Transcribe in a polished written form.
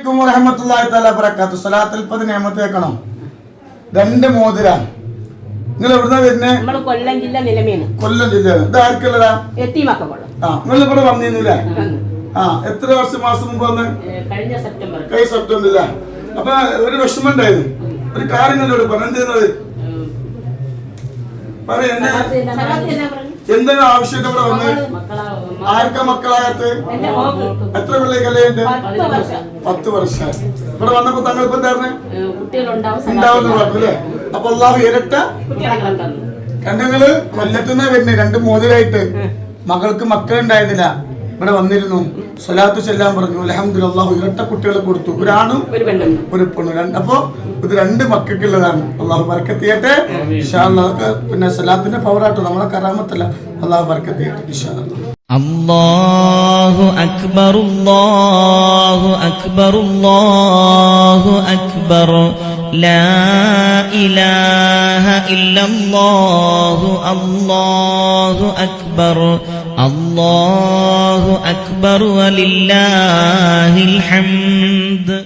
അലൈക്കും വറഹ്മത്തുള്ളാഹി തആല വബറകാതുഹു. സ്വലാത്തുൽ ഫത്ഹ് നിയമത്ത് വെക്കണം. 2 മോതിരാണ്. നിങ്ങൾ എവിടുന്നാ വരുന്നത്? നമ്മൾ കൊല്ലം ജില്ല നിലമേന്ന്. കൊല്ലം ജില്ലയാണ്. ഇത് ആർക്കുള്ളതാ? എത്തിമക്ക കൊല്ലം. നിങ്ങൾ ഇവിടെ വന്നിരുന്നില്ലേ? എത്ര മാസം മുമ്പ് വന്ന്? കഴിഞ്ഞ സെപ്റ്റംബർ. സെപ്റ്റംബറില്ല. അപ്പൊ ഒരു വിഷമം ഉണ്ടായിരുന്നു. ഒരു കാര്യം എന്നോട് പറഞ്ഞത് എന്തെങ്കിലും ആവശ്യമായിട്ട് ഇവിടെ വന്ന്? ആർക്കാ മക്കളാകത്ത്? എത്ര പിള്ളേ കല്യാണ്ട്? 10 വർഷം. ഇവിടെ വന്നപ്പോ താങ്കൾ ഇപ്പൊ എന്താ ഉണ്ടാവുന്ന പറഞ്ഞു അല്ലേ? അപ്പൊ അള്ളാഹു ഇരട്ട കണ്ടങ്ങള് കൊല്ലത്തുനിന്ന് വരുന്നേ 2 മോതിരായിട്ട്. മകൾക്ക് മക്കളുണ്ടായിരുന്നില്ല. ഇവിടെ വന്നിരുന്നു, സ്വലാത്ത് ചെല്ലാൻ പറഞ്ഞു. അൽഹംദുലില്ലാഹ് അള്ളാഹു ഇരട്ട കുട്ടികളെ കൊടുത്തു. ഒരാണും ഒരു പെണ്ണും. അപ്പൊ ഇത് 2 മക്കൾക്കുള്ളതാണ്. അള്ളാഹു ബർക്കത്ത് ചെയ്യട്ടെ ഇൻഷാ അല്ലാഹ്. പിന്നെ സ്വലാത്തിന്റെ പവറാട്ടോ, നമ്മളെ കറാമത്തല്ല. അള്ളാഹു ബർക്കത്ത് ചെയ്യട്ടെ ഇൻഷാ അല്ലാഹ്. അല്ലാഹു അക്ബർ അല്ലാഹു അക്ബർ അല്ലാഹു അക്ബർ ലാ ഇലാഹ ഇല്ലല്ലാഹു അല്ലാഹു അക്ബർ അല്ലാഹു അക്ബർ വലില്ലാഹിൽ ഹംദ്.